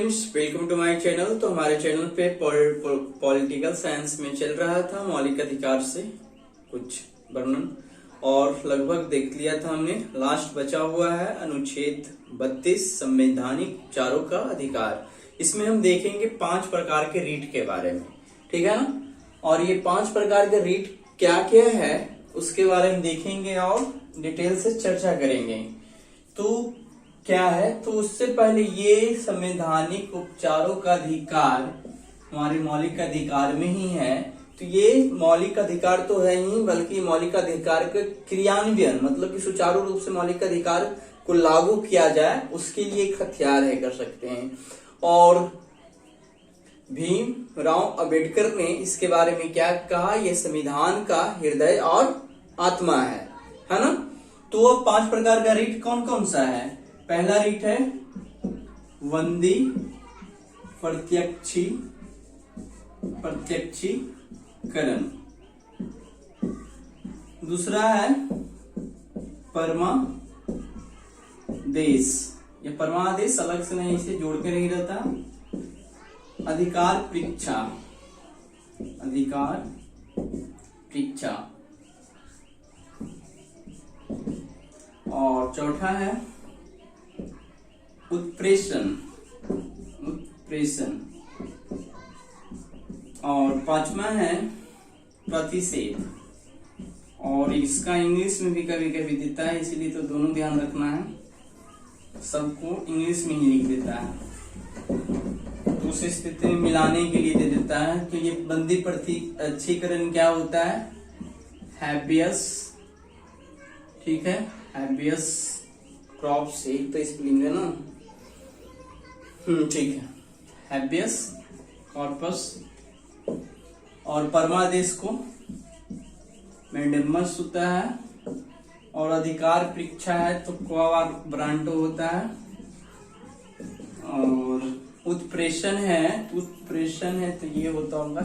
Friends, welcome to my channel. तो हमारे channel पे पॉलिटिकल साइंस में चल रहा था मौलिक अधिकार से कुछ वर्णन और लगभग देख लिया था हमने। लास्ट बचा हुआ है अनुच्छेद 32 संवैधानिक उपचारों का अधिकार। इसमें हम देखेंगे 5 प्रकार के रीट के बारे में, ठीक है ना। और ये 5 प्रकार के रीट क्या क्या है उसके बारे में देखेंगे और डिटेल से चर्चा करेंगे। तो क्या है, तो उससे पहले ये संवैधानिक उपचारों का अधिकार हमारे मौलिक अधिकार में ही है। तो ये मौलिक अधिकार तो है ही, बल्कि मौलिक अधिकार का क्रियान्वयन मतलब कि सुचारू रूप से मौलिक अधिकार को लागू किया जाए उसके लिए एक हथियार है, कर सकते हैं। और भीमराव अंबेडकर ने इसके बारे में क्या कहा, ये संविधान का हृदय और आत्मा है ना। तो अब 5 प्रकार का रीट कौन कौन सा है। पहला रीट है वंदी प्रत्यक्षीकरण। दूसरा है परमादेश। ये परमादेश अलग से नहीं, इसे जोड़ के नहीं रहता। अधिकार परीक्षा। और चौथा है उत्प्रेषण। और 5वां है प्रतिषेध। और इसका इंग्लिश में भी कभी कभी देता है, इसीलिए तो दोनों ध्यान रखना है, सबको इंग्लिश में ही लिख देता है। तो उस स्थिति में मिलाने के लिए दे देता है। तो ये बंदी प्रत्यक्षीकरण क्या होता है, हैबियस, ठीक है, हैबियस क्रॉप्स, एक तो स्पेलिंग है ना, ठीक है, हैबियस कॉर्पस। और परमादेश को मैंडेमस होता है। और अधिकार परीक्षा है तो क्वा ब्रांटो होता है। और उत्प्रेषण है तो ये होता होगा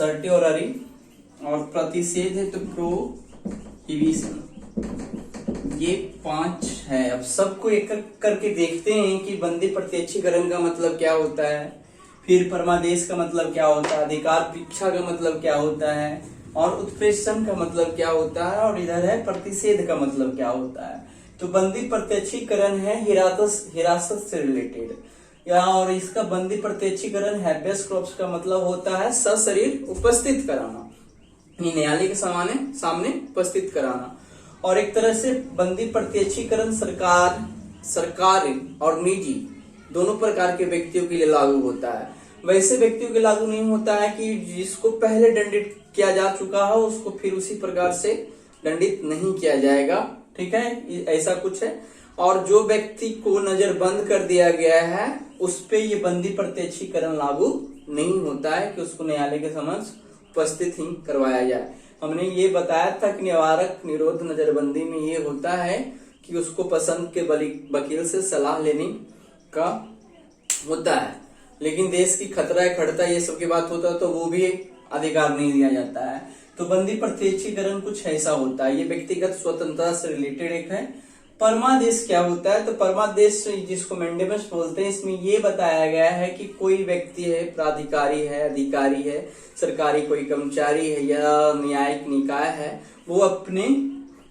सर्टियोररी। और प्रतिषेध है तो प्रोहिबिशन। ये 5 है। अब सबको एक करके देखते हैं कि बंदी प्रत्यक्षीकरण का मतलब क्या होता है, फिर परमादेश का मतलब क्या होता है, अधिकार परीक्षा का मतलब क्या होता है, और उत्प्रेषण का मतलब क्या होता है, और इधर है प्रतिषेध का मतलब क्या होता है। तो बंदी प्रत्यक्षीकरण है हिरासत से रिलेटेड, और इसका बंदी प्रत्यक्षीकरण हैबियस कॉर्पस का मतलब होता है सशरीर उपस्थित कराना, न्यायालय के सामने उपस्थित कराना। और एक तरह से बंदी प्रत्यक्षीकरण सरकार और निजी दोनों प्रकार के व्यक्तियों के लिए लागू होता है। वैसे व्यक्तियों के लागू नहीं होता है कि जिसको पहले दंडित किया जा चुका हो उसको फिर उसी प्रकार से दंडित नहीं किया जाएगा, ठीक है, ऐसा कुछ है। और जो व्यक्ति को नजरबंद कर दिया गया है उस पे ये बंदी प्रत्यक्षीकरण लागू नहीं होता है कि उसको न्यायालय के समक्ष उपस्थित ही करवाया जाए। हमने ये बताया था कि निवारक निरोध नजरबंदी में ये होता है कि उसको पसंद के वकील से सलाह लेने का होता है। लेकिन देश की खतरा है खड़ता ये सब की बात होता है तो वो भी अधिकार नहीं दिया जाता है। तो बंदी प्रत्यक्षीकरण कुछ ऐसा होता है। ये व्यक्तिगत स्वतंत्रता से रिलेटेड एक है। परमादेश क्या होता है, तो परमादेश जिसको मैंडेमस बोलते हैं, इसमें ये बताया गया है कि कोई व्यक्ति है, प्राधिकारी है, अधिकारी है, सरकारी कोई कर्मचारी है या न्यायिक निकाय है, वो अपने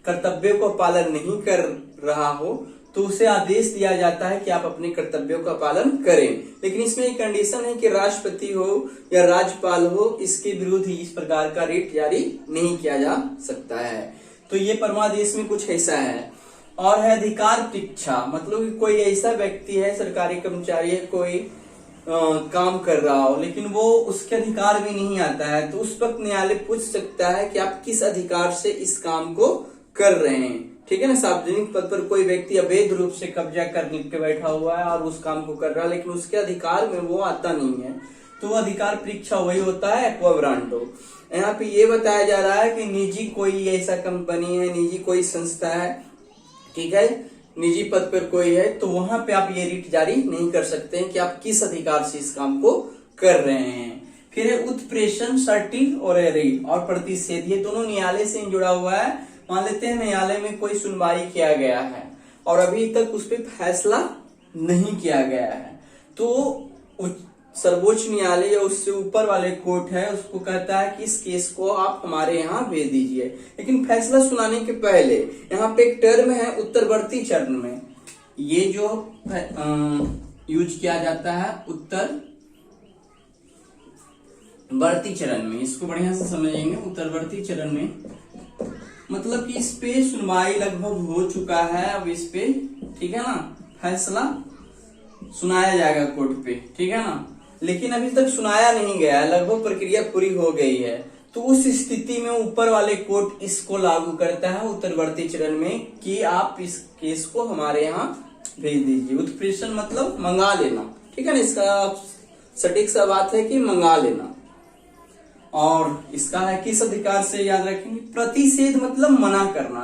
कर्तव्यों का पालन नहीं कर रहा हो तो उसे आदेश दिया जाता है कि आप अपने कर्तव्यों का पालन करें। लेकिन इसमें एक कंडीशन है कि राष्ट्रपति हो या राज्यपाल हो, इसके विरुद्ध इस प्रकार का रीट जारी नहीं किया जा सकता है। तो ये परमादेश में कुछ ऐसा है। और है अधिकार परीक्षा, मतलब कि कोई ऐसा व्यक्ति है, सरकारी कर्मचारी है, कोई काम कर रहा हो लेकिन वो उसके अधिकार में नहीं आता है, तो उस वक्त न्यायालय पूछ सकता है कि आप किस अधिकार से इस काम को कर रहे हैं, ठीक है ना। सार्वजनिक पद पर कोई व्यक्ति अवैध रूप से कब्जा कर के बैठा हुआ है और उस काम को कर रहा है लेकिन उसके अधिकार में वो आता नहीं है, तो अधिकार परीक्षा वही होता है एक्वा ब्रांडो। यहाँ पे ये बताया जा रहा है कि निजी कोई ऐसा कंपनी है, निजी कोई संस्था है, ठीक है, निजी पद पर कोई है, तो वहां पे आप ये रीट जारी नहीं कर सकते हैं कि आप किस अधिकार से इस काम को कर रहे हैं। फिर है उत्प्रेषण, सर्टियोररी और प्रतिषेध, ये दोनों न्यायालय से जुड़ा हुआ है। मान लेते हैं न्यायालय में कोई सुनवाई किया गया है और अभी तक उस पर फैसला नहीं किया गया है। तो सर्वोच्च न्यायालय या उससे ऊपर वाले कोर्ट है उसको कहता है कि इस केस को आप हमारे यहाँ भेज दीजिए। लेकिन फैसला सुनाने के पहले यहाँ पे एक टर्म है उत्तरवर्ती चरण में, ये जो यूज किया जाता है उत्तरवर्ती चरण में, इसको बढ़िया से समझेंगे। उत्तरवर्ती चरण में मतलब कि इस पे सुनवाई लगभग हो चुका है, अब इस पे ठीक है ना फैसला सुनाया जाएगा कोर्ट पे, ठीक है ना, लेकिन अभी तक सुनाया नहीं गया है, लगभग प्रक्रिया पूरी हो गई है। तो उस स्थिति में ऊपर वाले कोर्ट इसको लागू करता है उत्तरवर्ती चरण में कि आप इस केस को हमारे यहाँ भेज दीजिए। उत्प्रेषण मतलब मंगा लेना, ठीक है ना, इसका सटीक सा बात है कि मंगा लेना। और इसका है किस अधिकार से, याद रखेंगे, प्रतिषेध मतलब मना करना।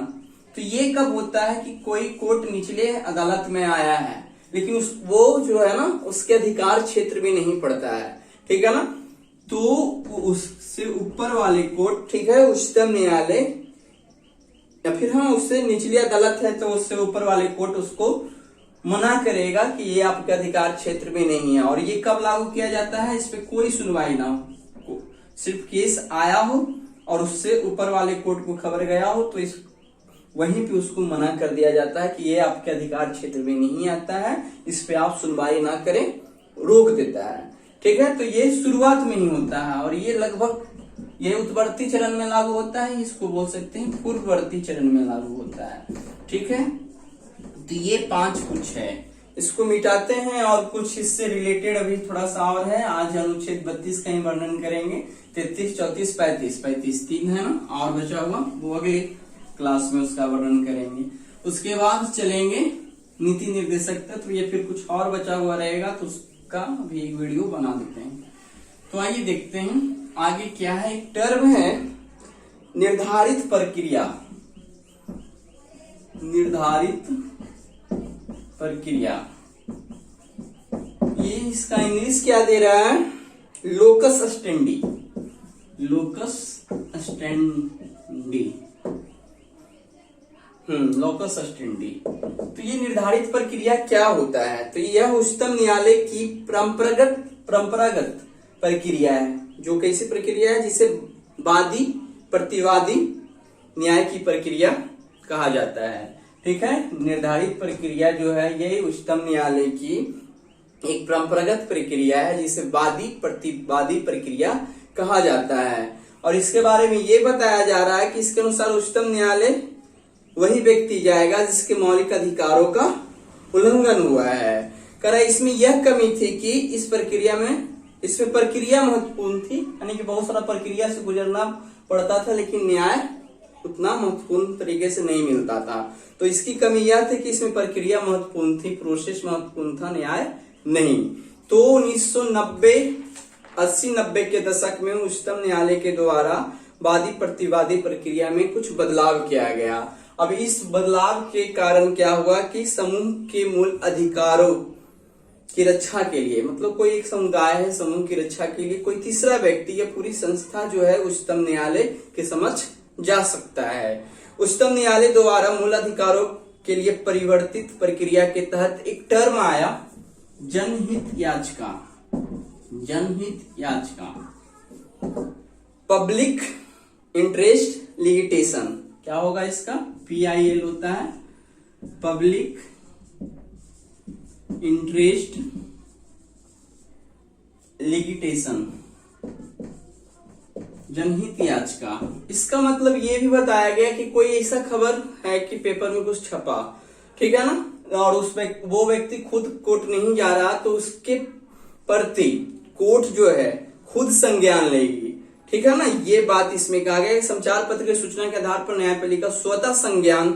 तो ये कब होता है कि कोई कोर्ट निचले अदालत में आया है लेकिन वो जो है ना उसके अधिकार क्षेत्र में नहीं पड़ता है, ठीक है ना, तो उससे ऊपर वाले कोर्ट, ठीक है, उच्चतम न्यायालय या फिर हम उससे निचली अदालत है तो उससे ऊपर वाले कोर्ट उसको मना करेगा कि ये आपके अधिकार क्षेत्र में नहीं है। और ये कब लागू किया जाता है, इस पे कोई सुनवाई ना हो, सिर्फ केस आया हो और उससे ऊपर वाले कोर्ट को खबर गया हो तो इस वहीं पे उसको मना कर दिया जाता है कि ये आपके अधिकार क्षेत्र में नहीं आता है, इस पे आप सुनवाई ना करें, रोक देता है, ठीक है। तो ये शुरुआत में ही होता है और ये लगभग ये उत्तरवर्ती चरण में लागू होता है, इसको बोल सकते हैं पूर्ववर्ती चरण में लागू होता है, ठीक है। तो ये 5 कुछ है, इसको मिटाते हैं और कुछ इससे रिलेटेड अभी थोड़ा सा और है। आज अनुच्छेद 32 का ही वर्णन करेंगे, 33, 34, 35 3 है ना, और बचा हुआ वो अगले क्लास में उसका वर्णन करेंगे। उसके बाद चलेंगे नीति निर्देशक तत्व, ये फिर कुछ और बचा हुआ रहेगा तो उसका भी एक वीडियो बना देते हैं। तो आइए देखते हैं आगे क्या है। एक टर्म है निर्धारित प्रक्रिया। निर्धारित प्रक्रिया, ये इसका इंग्लिश क्या दे रहा है, locus standi. Locus standi, locus standi. तो ये निर्धारित प्रक्रिया क्या होता है, तो यह उच्चतम न्यायालय की परंपरागत प्रक्रिया है। जो कैसी प्रक्रिया है, जिसे वादी प्रतिवादी न्याय की प्रक्रिया कहा जाता है, ठीक है। निर्धारित प्रक्रिया जो है ये उच्चतम न्यायालय की एक परंपरागत प्रक्रिया है जिसे वादी प्रतिवादी प्रक्रिया कहा जाता है। और इसके बारे में ये बताया जा रहा है कि इसके अनुसार उच्चतम न्यायालय वही व्यक्ति जाएगा जिसके मौलिक अधिकारों का उल्लंघन हुआ है। करा इसमें यह कमी थी कि इस प्रक्रिया में इसमें प्रक्रिया महत्वपूर्ण थी, यानी कि बहुत सारा प्रक्रिया से गुजरना पड़ता था लेकिन न्याय उतना महत्वपूर्ण तरीके से नहीं मिलता था। तो इसकी कमी यह थी कि इसमें प्रक्रिया महत्वपूर्ण थी, प्रोसेस महत्वपूर्ण था, न्याय नहीं। तो 1990 80-90 के दशक में उच्चतम न्यायालय के द्वारा वादी प्रतिवादी प्रक्रिया में कुछ बदलाव किया गया। अब इस बदलाव के कारण क्या हुआ कि समूह के मूल अधिकारों की रक्षा के लिए, मतलब कोई एक समुदाय है, समूह की रक्षा के लिए कोई तीसरा व्यक्ति या पूरी संस्था जो है उच्चतम न्यायालय के समक्ष जा सकता है। उच्चतम न्यायालय द्वारा मूल अधिकारों के लिए परिवर्तित प्रक्रिया के तहत एक टर्म आया, जनहित याचिका। जनहित याचिका, पब्लिक इंटरेस्ट लिटिगेशन। क्या होगा इसका, PIL होता है, पब्लिक इंटरेस्ट लिटिगेशन, जनहित याचिका। इसका मतलब ये भी बताया गया कि कोई ऐसा खबर है कि पेपर में कुछ छपा, ठीक है ना, और उसमें वो व्यक्ति खुद कोर्ट नहीं जा रहा तो उसके प्रति कोर्ट जो है खुद संज्ञान लेगी, ठीक है ना। ये बात इसमें कहा गया है। समाचार पत्र की सूचना के आधार पर न्यायपालिका स्वतः संज्ञान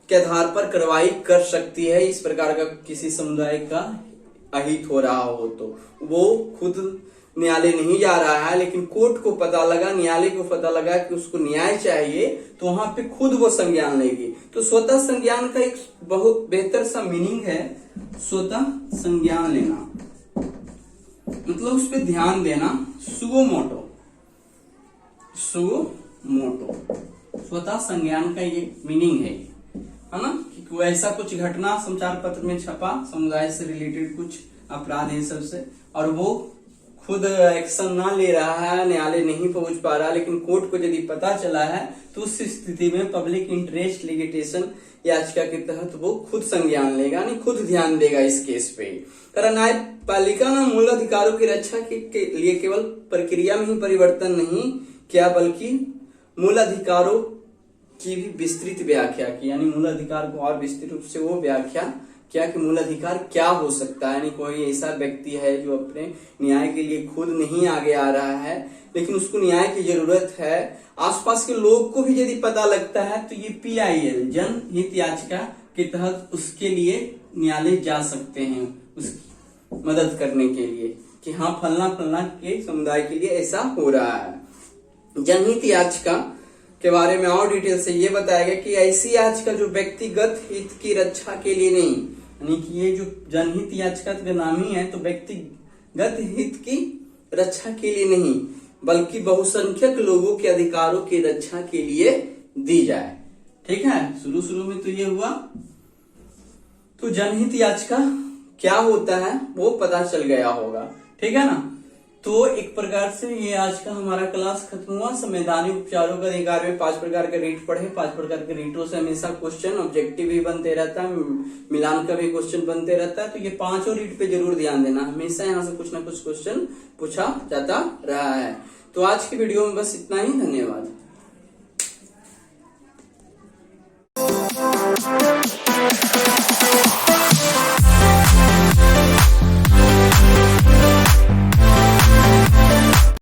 के आधार पर कार्रवाई कर सकती है। इस प्रकार का किसी समुदाय का अहित हो रहा हो तो वो खुद न्यायालय नहीं जा रहा है लेकिन कोर्ट को पता लगा, न्यायालय को पता लगा कि उसको न्याय चाहिए तो वहां पे खुद वो संज्ञान लेगी। तो स्वतः संज्ञान का एक बहुत बेहतर सा मीनिंग है, स्वतः संज्ञान लेना मतलब उस पर ध्यान देना, सुओ मोटो। सुओ मोटो स्वतः संज्ञान का ये मीनिंग है। है ना, कि कोई ऐसा कुछ घटना समाचार पत्र में छपा, समुदाय से रिलेटेड कुछ अपराध है सबसे, और वो खुद एक्शन ना ले रहा है, न्यायालय नहीं पहुंच पा रहा, लेकिन कोर्ट को यदि पता चला है तो उस स्थिति में पब्लिक इंटरेस्ट लिटिगेशन याचिका के तहत वो खुद संज्ञान लेगा, यानी खुद ध्यान देगा इस केस पे। न्यायपालिका ना मूल अधिकारों की रक्षा के लिए केवल प्रक्रिया में ही परिवर्तन नहीं किया, बल्कि मूल अधिकारों की भी विस्तृत व्याख्या की, यानी मूल अधिकार को और विस्तृत रूप से वो व्याख्या क्या कि मूल अधिकार क्या हो सकता है। यानी कोई ऐसा व्यक्ति है जो अपने न्याय के लिए खुद नहीं आगे आ रहा है, लेकिन उसको न्याय की जरूरत है, आसपास के लोग को भी यदि पता लगता है तो ये PIL जनहित याचिका के तहत उसके लिए न्यायालय जा सकते हैं, उसकी मदद करने के लिए कि हाँ फलना के समुदाय के लिए ऐसा हो रहा है। जनहित याचिका के बारे में और डिटेल से ये बताया गया कि ऐसी याचिका जो व्यक्तिगत हित की रक्षा के लिए नहीं, यानी कि ये जो जनहित याचिका का नाम ही है, तो व्यक्तिगत हित की रक्षा के लिए नहीं बल्कि बहुसंख्यक लोगों के अधिकारों की रक्षा के लिए दी जाए। ठीक है, शुरू में तो ये हुआ, तो जनहित याचिका क्या होता है वो पता चल गया होगा। ठीक है ना, तो एक प्रकार से ये आज का हमारा क्लास खत्म हुआ। संवैधानिक उपचारों का अधिकार में 5 प्रकार के रीट पढ़े। 5 प्रकार के रीटों से हमेशा क्वेश्चन ऑब्जेक्टिव भी बनते रहता है, मिलान का भी क्वेश्चन बनते रहता है, तो ये 5 रीट पे जरूर ध्यान देना, हमेशा यहाँ से कुछ ना कुछ क्वेश्चन पूछा जाता रहा है। तो आज की वीडियो में बस इतना ही, धन्यवाद।